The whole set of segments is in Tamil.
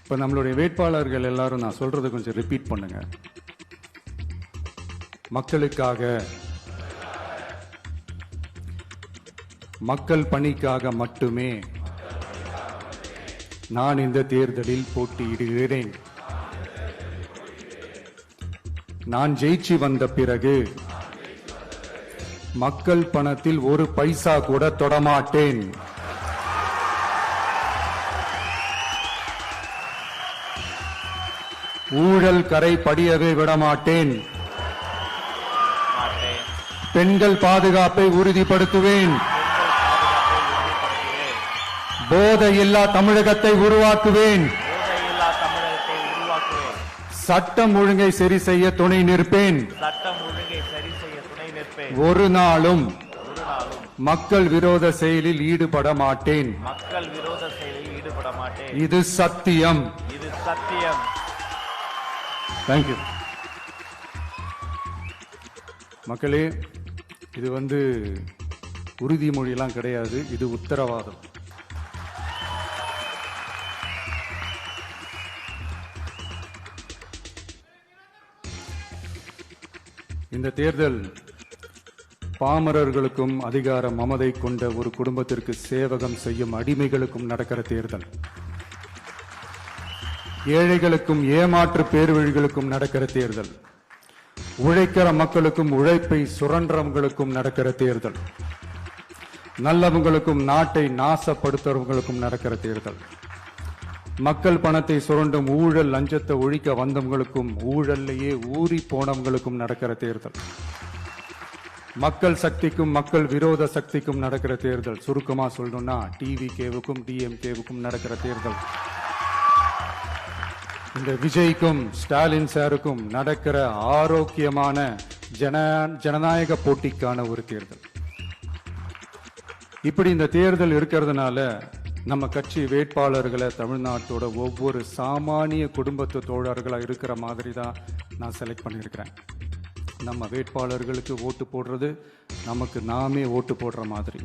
இப்போ நம்மளுடைய வேட்பாளர்கள் எல்லாரும் நான் சொல்றதை கொஞ்சம் ரிப்பீட் பண்ணுங்க. மக்களுக்காக, மக்கள் பணிக்காக மட்டுமே நான் இந்த தேர்தலில் போட்டியிடுகிறேன். நான் ஜெயிச்சு வந்த பிறகு மக்கள் பணத்தில் ஒரு பைசா கூட தொடமாட்டேன். ஊழல் கரை படியவே விடமாட்டேன். பெண்கள் பாதுகாப்பை உறுதிப்படுத்துவேன். போதையில்லா தமிழகத்தை உருவாக்குவேன். சட்டம் ஒழுங்கை சரி செய்ய துணை நிற்பேன். ஒரு நாளும் மக்கள் விரோத செயலில் ஈடுபட மாட்டேன். இது சத்தியம். தேங்க்யூ. மக்களே, இது உறுதிமொழியெல்லாம் கிடையாது, இது உத்தரவாதம். இந்த தேர்தல் பாமரர்களுக்கும் அதிகார மமதை கொண்ட ஒரு குடும்பத்திற்கு சேவகம் செய்யும் அடிமைகளுக்கும் நடக்கிற தேர்தல். ஏழைகளுக்கும் ஏமாற்று பேர்வழிகளுக்கும் நடக்கிற தேர்தல். உழைக்கிற மக்களுக்கும் உழைப்பை சுரண்டவங்களுக்கும் நடக்கிற தேர்தல். நல்லவங்களுக்கும் நாட்டை நாசப்படுத்துறவங்களுக்கும் நடக்கிற தேர்தல். மக்கள் பணத்தை சுரண்டும் ஊழல் லஞ்சத்தை ஒழிக்க வந்தவங்களுக்கும் ஊழல்லையே ஊறி போனவங்களுக்கும் நடக்கிற தேர்தல். மக்கள் சக்திக்கும் மக்கள் விரோத சக்திக்கும் நடக்கிற தேர்தல். சுருக்கமா சொல்லணும்னா டிவிகேவுக்கும் டிஎம்கேவுக்கும் நடக்கிற தேர்தல். இந்த விஜய்க்கும் ஸ்டாலின் சாருக்கும் நடக்கிற ஆரோக்கியமான ஜனநாயக போட்டிக்கான ஒரு தேர்தல். இப்படி இந்த தேர்தல் இருக்கிறதுனால நம்ம கட்சி வேட்பாளர்களை தமிழ்நாட்டோட ஒவ்வொரு சாமானிய குடும்பத்து தோழர்களாக இருக்கிற மாதிரி தான் நான் செலக்ட் பண்ணியிருக்கிறேன். நம்ம வேட்பாளர்களுக்கு ஓட்டு போடுறது நமக்கு நாமே ஓட்டு போடுற மாதிரி,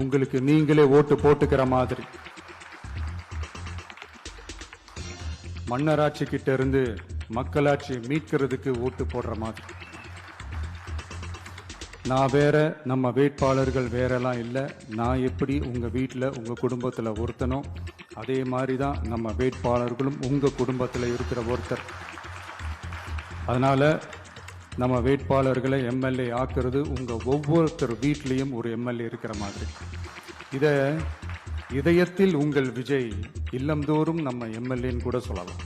உங்களுக்கு நீங்களே ஓட்டு போட்டுக்கிற மாதிரி. மன்னராட்சி கிட்ட இருந்து மக்களாட்சியை மீட்கிறதுக்கு ஓட்டு போடுற மாதிரி. நான் வேற, நம்ம வேட்பாளர்கள் வேறெல்லாம் இல்லை. நான் எப்படி உங்கள் வீட்டில் உங்கள் குடும்பத்தில் ஒருத்தனோ அதே மாதிரி தான் நம்ம வேட்பாளர்களும் உங்கள் குடும்பத்தில் இருக்கிற ஒருத்தர். அதனால் நம்ம வேட்பாளர்களை எம்எல்ஏ ஆக்குறது உங்கள் ஒவ்வொருத்தர் வீட்லேயும் ஒரு எம்எல்ஏ இருக்கிற மாதிரி. இதை இதயத்தில் உங்கள் விஜய் இல்லந்தோறும் நம்ம எம்எல்ஏன்னு கூட சொல்லலாம்.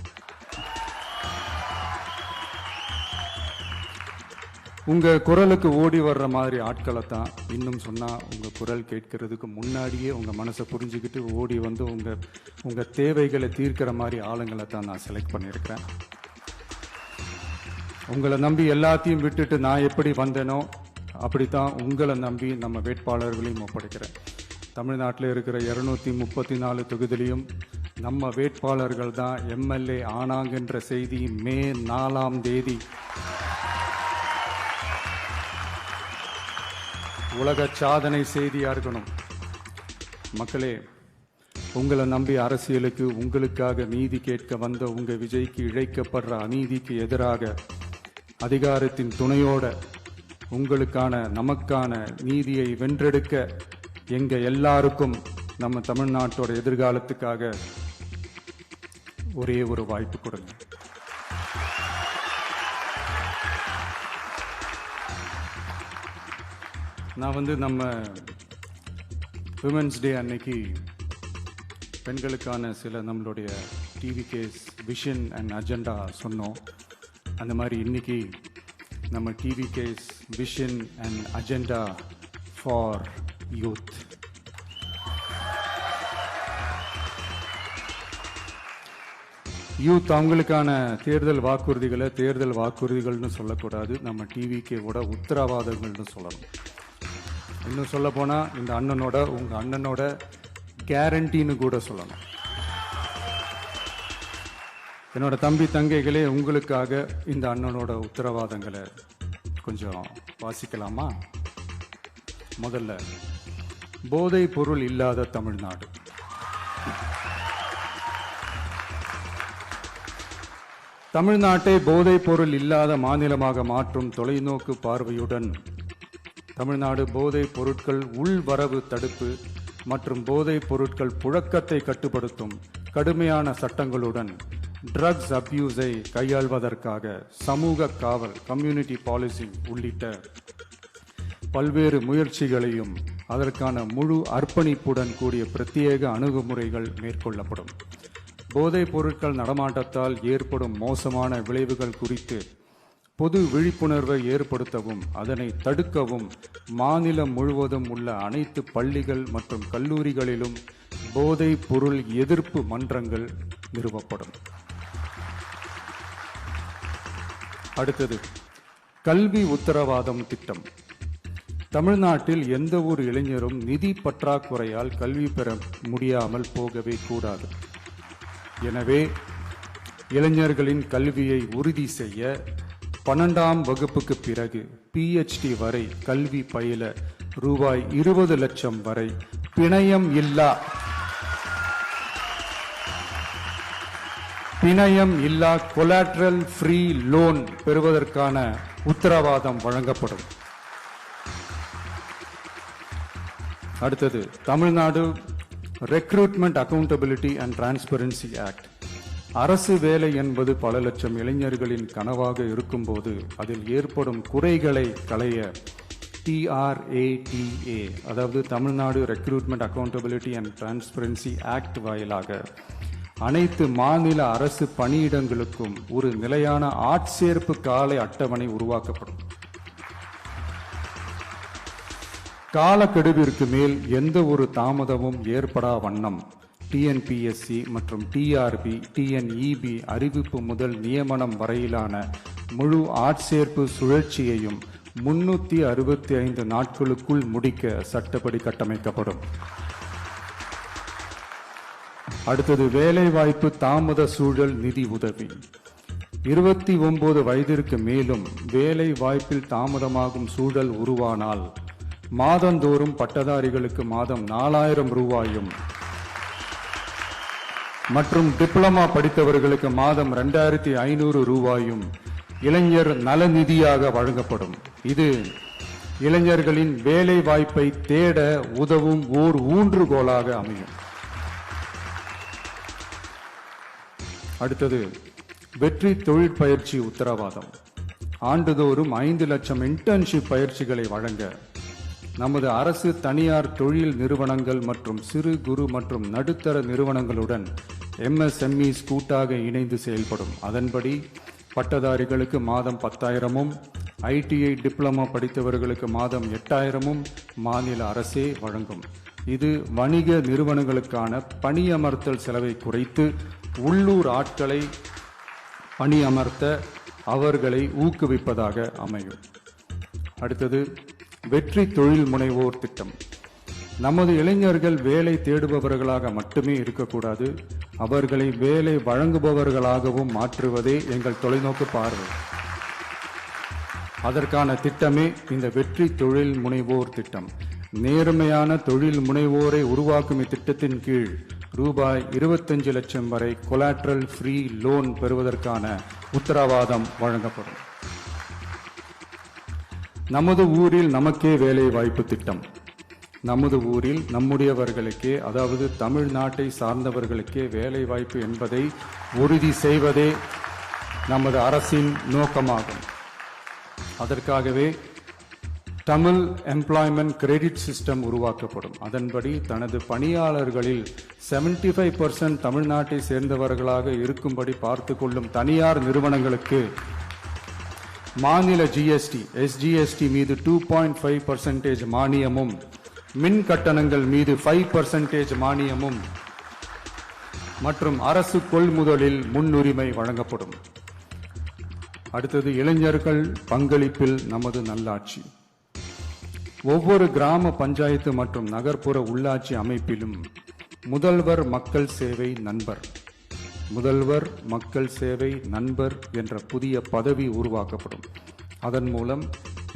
உங்க குரலுக்கு ஓடி வர்ற மாதிரி ஆட்களை தான், இன்னும் சொன்னா உங்க குரல் கேட்கறதுக்கு முன்னாடியே உங்க மனசை புரிஞ்சுக்கிட்டு ஓடி வந்து உங்க தேவைகளை தீர்க்கிற மாதிரி ஆளுங்களை தான் நான் செலக்ட் பண்ணியிருக்கிறேன். உங்களை நம்பி எல்லாத்தையும் விட்டுட்டு நான் எப்படி வந்தேனோ அப்படித்தான் உங்களை நம்பி நம்ம வேட்பாளர்களையும் ஒப்படைக்கிறேன். தமிழ்நாட்டில் இருக்கிற 234 தொகுதியிலையும் நம்ம வேட்பாளர்கள் தான் எம்எல்ஏ ஆனாங்கன்ற செய்தி மே 4ஆம் தேதி உலக சாதனை செய்தியா இருக்கணும். மக்களே, உங்களை நம்பி அரசியலுக்கு உங்களுக்காக நீதி கேட்க வந்த உங்க விஜய்க்கு இழைக்கப்படுற அநீதிக்கு எதிராக அதிகாரத்தின் துணையோட உங்களுக்கான நமக்கான நீதியை வென்றெடுக்க எங்க எல்லாருக்கும் நம்ம தமிழ்நாட்டோட எதிர்காலத்துக்காக ஒரே ஒரு வாய்ப்பு கொடுங்க. நான் நம்ம விமென்ஸ் டே அன்னைக்கு பெண்களுக்கான சில நம்மளுடைய டிவிகேஸ் விஷன் அண்ட் அஜெண்டா சொன்னோம். அந்த மாதிரி இன்னைக்கு நம்ம TVK's vision and agenda for youth. Youth அவங்களுக்கான தேர்தல் வாக்குறுதிகள்னு சொல்லக்கூடாது, நம்ம டிவிகேவோட உத்தரவாதங்கள்னு சொல்லணும். இன்னும் சொல்ல போனா இந்த உங்க அண்ணனோட கேரண்டின்னு கூட சொல்லணும். என்னோட தம்பி தங்கைகளே, உங்களுக்காக இந்த அண்ணனோட உத்தரவாதங்களை கொஞ்சம் வாசிக்கலாமா? முதல்ல, போதைப் பொருள் இல்லாத தமிழ்நாடு. தமிழ்நாட்டை போதைப் பொருள் இல்லாத மாநிலமாக மாற்றும் தொலைநோக்கு பார்வையுடன் தமிழ்நாடு போதைப் பொருட்கள் உள்வரவு தடுப்பு மற்றும் போதைப் பொருட்கள் புழக்கத்தை கட்டுப்படுத்தும் கடுமையான சட்டங்களுடன் ட்ரக்ஸ் அபியூஸை கையாள்வதற்காக சமூக காவல் கம்யூனிட்டி பாலிசிங் உள்ளிட்ட பல்வேறு முயற்சிகளையும் அதற்கான முழு அர்ப்பணிப்புடன் கூடிய பிரத்யேக அணுகுமுறைகள் மேற்கொள்ளப்படும். போதைப் பொருட்கள் நடமாட்டத்தால் ஏற்படும் மோசமான விளைவுகள் குறித்து பொது விழிப்புணர்வை ஏற்படுத்தவும் அதனை தடுக்கவும் மாநிலம் முழுவதும் உள்ள அனைத்து பள்ளிகள் மற்றும் கல்லூரிகளிலும் போதைப் பொருள் எதிர்ப்பு மன்றங்கள் நிறுவப்படும். அடுத்தது கல்வி உத்தரவாதம் திட்டம். தமிழ்நாட்டில் எந்த ஒரு இளைஞரும் நிதி பற்றாக்குறையால் கல்வி பெற முடியாமல் போகவே கூடாது. எனவே இளைஞர்களின் கல்வியை உறுதி செய்ய 12ஆம் வகுப்புக்கு பிறகு PhD வரை கல்வி பயில ரூபாய் 20 லட்சம் வரை பிணையம் இல்லா கொலாட்ரல் ஃப்ரீ லோன் பெறுவதற்கான உத்தரவாதம் வழங்கப்படும். அடுத்தது Tamil Nadu recruitment accountability and transparency act. அரசு வேலை என்பது பல லட்சம் இளைஞர்களின் கனவாக இருக்கும்போது அதில் ஏற்படும் குறைகளை களைய TRATA அதாவது Tamil Nadu recruitment accountability and transparency act வாயிலாக அனைத்து மாநில அரசு பணியிடங்களுக்கும் ஒரு நிலையான ஆட்சேர்ப்பு கால அட்டவணை உருவாக்கப்படும். காலக்கெடுவிற்கு மேல் எந்த ஒரு தாமதமும் ஏற்படா வண்ணம் TNPSC மற்றும் TRB, TNEB அறிவிப்பு முதல் நியமனம் வரையிலான முழு ஆட்சேர்ப்பு சுழற்சியையும் 365 நாட்களுக்குள் முடிக்க சட்டப்படி கட்டமைக்கப்படும். அடுத்தது வேலைவாய்ப்பு தாமத சூழல் நிதி உதவி. 29 வயதிற்கு மேலும் வேலை வாய்ப்பில் தாமதமாகும் சூழல் உருவானால் மாதந்தோறும் பட்டதாரிகளுக்கு மாதம் 4000 ரூபாயும் மற்றும் டிப்ளமா படித்தவர்களுக்கு மாதம் 2500 ரூபாயும் இளைஞர் நலநிதியாக வழங்கப்படும். இது இளைஞர்களின் வேலை வாய்ப்பை தேட உதவும் ஓர் ஊன்றுகோலாக அமையும். அடுத்தது வெற்றி தொழிற்பயிற்சி உத்தரவாதம். ஆண்டுதோறும் 5 லட்சம் இன்டர்ன்ஷிப் பயிற்சிகளை வழங்க நமது அரசு தனியார் தொழில் நிறுவனங்கள் மற்றும் சிறு குறு மற்றும் நடுத்தர நிறுவனங்களுடன் MSMEs கூட்டாக இணைந்து செயல்படும். அதன்படி பட்டதாரிகளுக்கு மாதம் 10,000-உம் ITI டிப்ளமா படித்தவர்களுக்கு மாதம் 8,000-உம் மாநில அரசே வழங்கும். இது வணிக நிறுவனங்களுக்கான பணியமர்த்தல் செலவை குறைத்து உள்ளூர் ஆட்களை பணியமர்த்த அவர்களை ஊக்குவிப்பதாக அமையும். அடுத்தது வெற்றி தொழில் முனைவோர் திட்டம். நமது இளைஞர்கள் வேலை தேடுபவர்களாக மட்டுமே இருக்கக்கூடாது, அவர்களை வேலை வழங்குபவர்களாகவும் மாற்றுவதே எங்கள் தொலைநோக்கு பார்வை. அதற்கான திட்டமே இந்த வெற்றி தொழில் முனைவோர் திட்டம். நேர்மையான தொழில் முனைவோரை உருவாக்கும் இத்திட்டத்தின் கீழ் ரூபாய் 25 லட்சம் வரை கொலாட்ரல் ஃப்ரீ லோன் பெறுவதற்கான உத்தரவாதம் வழங்கப்படும். நமது ஊரில் நமக்கே வேலை வாய்ப்பு திட்டம். நமது ஊரில் நம்முடையவர்களுக்கே, அதாவது தமிழ்நாட்டை சார்ந்தவர்களுக்கே வேலை வாய்ப்பு என்பதை உறுதி செய்வதே நமது அரசின் நோக்கமாகும். அதற்காகவே தமிழ் எம்ப்ளாய்மெண்ட் கிரெடிட் சிஸ்டம் உருவாக்கப்படும். அதன்படி தனது பணியாளர்களில் 75% தமிழ்நாட்டை சேர்ந்தவர்களாக இருக்கும்படி பார்த்து கொள்ளும் தனியார் நிறுவனங்களுக்கு மாநில GST, SGST மீது 2.5% மானியமும், மின் கட்டணங்கள் மீது 5% மானியமும் மற்றும் அரசு கொள்முதலில் முன்னுரிமை வழங்கப்படும். அடுத்தது இளைஞர்கள் பங்களிப்பில் நமது நல்லாட்சி. ஒவ்வொரு கிராம பஞ்சாயத்து மற்றும் நகர்ப்புற உள்ளாட்சி அமைப்பிலும் முதல்வர் மக்கள் சேவை நண்பர் என்ற புதிய பதவி உருவாக்கப்படும். அதன் மூலம்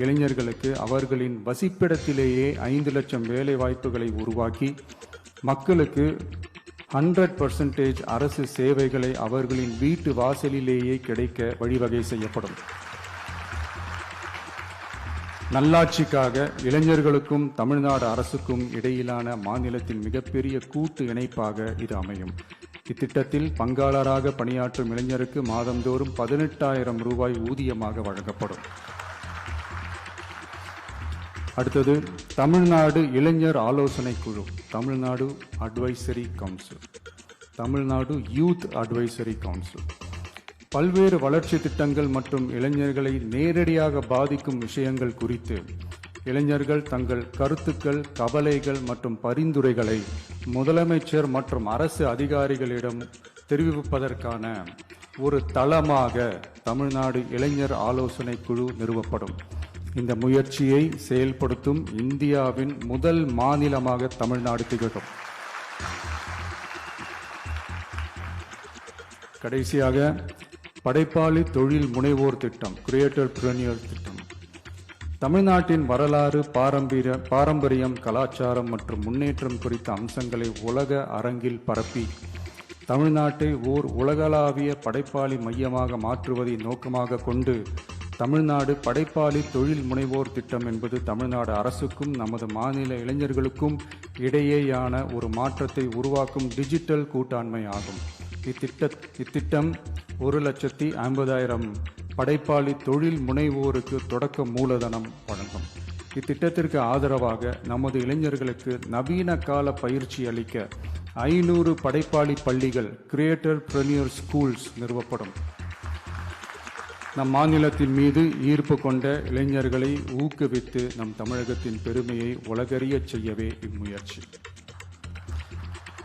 இளைஞர்களுக்கு அவர்களின் வசிப்பிடத்திலேயே 5 லட்சம் வேலை வாய்ப்புகளை உருவாக்கி மக்களுக்கு 100% அரசு சேவைகளை அவர்களின் வீட்டு வாசலிலேயே கிடைக்க வழிவகை செய்யப்படும். நல்லாட்சிக்காக இளைஞர்களுக்கும் தமிழ்நாடு அரசுக்கும் இடையிலான மாநிலத்தின் மிகப்பெரிய கூட்டு இணைப்பாக இது அமையும். இத்திட்டத்தில் பங்காளராக பணியாற்றும் இளைஞருக்கு மாதந்தோறும் 18,000 ரூபாய் ஊதியமாக வழங்கப்படும். அடுத்தது தமிழ்நாடு இளைஞர் ஆலோசனை குழு, Tamil Nadu advisory council, Tamil Nadu youth advisory council. பல்வேறு வளர்ச்சி திட்டங்கள் மற்றும் இளைஞர்களை நேரடியாக பாதிக்கும் விஷயங்கள் குறித்து இளைஞர்கள் தங்கள் கருத்துக்கள், கவலைகள் மற்றும் பரிந்துரைகளை முதலமைச்சர் மற்றும் அரசு அதிகாரிகளிடம் தெரிவிப்பதற்கான ஒரு தளமாக தமிழ்நாடு இளைஞர் ஆலோசனை குழு நிறுவப்படும். இந்த முயற்சியை செயல்படுத்தும் இந்தியாவின் முதல் மாநிலமாக தமிழ்நாடு திகழும். கடைசியாக படைப்பாளி தொழில் முனைவோர் திட்டம், கிரியேட்டர் பிரனியர் திட்டம். தமிழ்நாட்டின் வரலாறு, பாரம்பரியம், கலாச்சாரம் மற்றும் முன்னேற்றம் குறித்த அம்சங்களை உலக அரங்கில் பரப்பி தமிழ்நாட்டை ஓர் உலகளாவிய படைப்பாளி மையமாக மாற்றுவதை நோக்கமாக கொண்டு தமிழ்நாடு படைப்பாளி தொழில் முனைவோர் திட்டம் என்பது தமிழ்நாடு அரசுக்கும் நமது மாநில இளைஞர்களுக்கும் இடையேயான ஒரு மாற்றத்தை உருவாக்கும் டிஜிட்டல் கூட்டாண்மை ஆகும். இத்திட்டம் 1,50,000 படைப்பாளி தொழில் முனைவோருக்கு தொடக்க மூலதனம் வழங்கும். இத்திட்டத்திற்கு ஆதரவாக நமது இளைஞர்களுக்கு நவீன கால பயிற்சி அளிக்க 500 படைப்பாளி பள்ளிகள், கிரியேட்டர் பிரனியர் ஸ்கூல்ஸ் நிறுவப்படும். நம் மாநிலத்தின் மீது ஈர்ப்பு கொண்ட இளைஞர்களை ஊக்குவித்து நம் தமிழகத்தின் பெருமையை உலகறியச் செய்யவே இம்முயற்சி.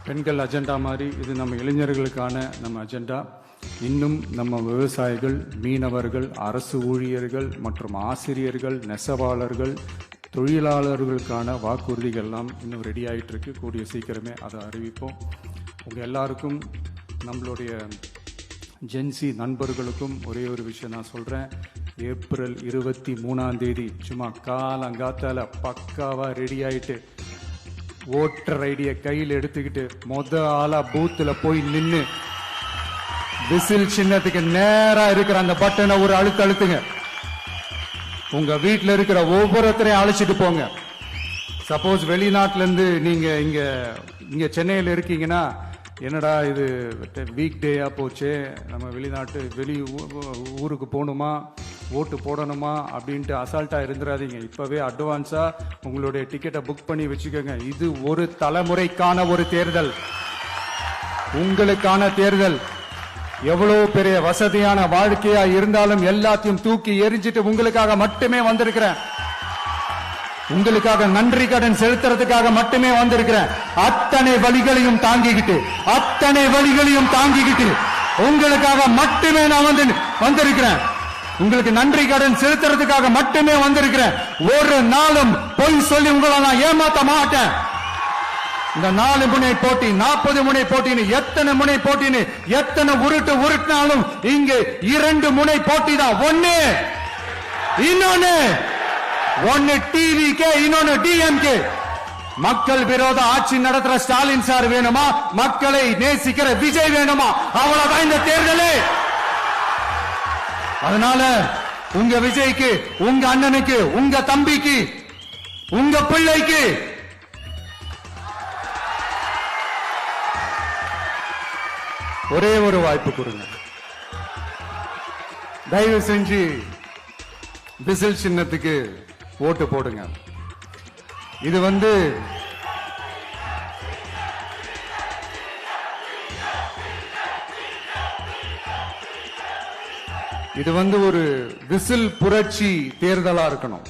பெண்கள் அஜெண்டா மாதிரி இது நம்ம இளைஞர்களுக்கான நம்ம அஜெண்டா. இன்னும் நம்ம விவசாயிகள், மீனவர்கள், அரசு ஊழியர்கள் மற்றும் ஆசிரியர்கள், நெசவாளர்கள், தொழிலாளர்களுக்கான வாக்குறுதிகள்லாம் இன்னும் ரெடி ஆகிட்டு இருக்கு. கூடிய சீக்கிரமே அதை அறிவிப்போம். உங்கள் எல்லாருக்கும், நம்மளுடைய ஜென்சி நண்பர்களுக்கும் ஒரே ஒரு விஷயம் நான் சொல்கிறேன். ஏப்ரல் 23 சும்மா காலங்காத்தால பக்காவாக ரெடி ஆகிட்டு ஓட்டர் ஐடியை கையில் எடுத்துக்கிட்டு ஆளா பூத்தில் போய் நின்று விசில் சின்னத்துக்கு நேரா இருக்கிற அந்த பட்டனை ஒரு அழுத்துங்க. உங்க வீட்டில் இருக்கிற ஒவ்வொருத்தரையும் அழைச்சிட்டு போங்க. சப்போஸ் வெளிநாட்டுல இருந்து நீங்க இங்க சென்னையில் இருக்கீங்கன்னா, என்னடா இது வீக் டேயா போச்சு, நம்ம வெளி ஊருக்கு போகணுமா, ஓட்டு போடணுமா அப்படின்ட்டு அசால்ட்டா இருந்துடாதீங்க. இப்பவே அட்வான்ஸா உங்களுடைய டிக்கெட்டை புக் பண்ணி வச்சுக்கோங்க. இது ஒரு தலைமுறைக்கான ஒரு தேர்தல், உங்களுக்கான தேர்தல். எவ்வளவு பெரிய வசதியான வாழ்க்கையா இருந்தாலும் எல்லாத்தையும் தூக்கி எரிஞ்சிட்டு உங்களுக்காக மட்டுமே வந்திருக்கிறேன். உங்களுக்காக நன்றி கடன் செலுத்துறதுக்காக மட்டுமே வந்திருக்கிறேன். அத்தனை வழிகளையும் தாங்கிக்கிட்டு உங்களுக்காக மட்டுமே நான் வந்திருக்கிறேன். உங்களுக்கு நன்றி கடன் செலுத்துறதுக்காக மட்டுமே வந்திருக்கிறேன். ஒரு நாளும் பொய் சொல்லி உங்களை நான் ஏமாத்த மாட்டேன். இந்த 4 முனை போட்டி, 40 முனை போட்டின்னு எத்தனை முனை போட்டின்னு எத்தனை உருட்டினாலும் இங்கு 2 முனை போட்டி தான். ஒன்னு டிவிகே, இன்னொன்னு டிஎம்கே. மக்கள் விரோத ஆட்சி நடத்துற ஸ்டாலின் சார் வேணுமா, மக்களை நேசிக்கிற விஜய் வேணுமா? அவ்வளவுதான் இந்த தேர்தலே. அதனால உங்க விஜய்க்கு, உங்க அண்ணனுக்கு, உங்க தம்பிக்கு, உங்க பிள்ளைக்கு ஒரே ஒரு வாய்ப்பு கொடுங்க. தயவு செஞ்சு விசில் சின்னத்துக்கு ஓட்டு போடுங்க. இது ஒரு விசில் புரட்சி தேர்தலா இருக்கணும்.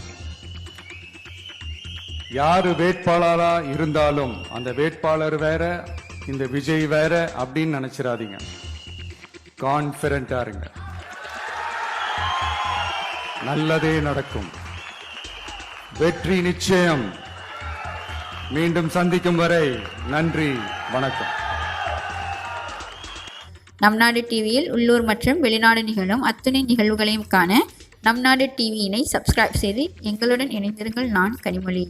யாரு வேட்பாளரா இருந்தாலும் அந்த வேட்பாளர் வேற, இந்த விஜய் வேற அப்படின்னு நினைச்சிடாதீங்க. கான்பிடண்டா இருங்க, நல்லதே நடக்கும், வெற்றி நிச்சயம். மீண்டும் சந்திக்கும் வரை நன்றி, வணக்கம். நம் நாடு டிவியில் உள்ளூர் மற்றும் வெளிநாடு நிகழும் அத்தனை நிகழ்வுகளையும் காண நம் நாடு டிவியினை சப்ஸ்கிரைப் செய்து எங்களுடன் இணைந்திருங்கள். நான் கனிமொழி.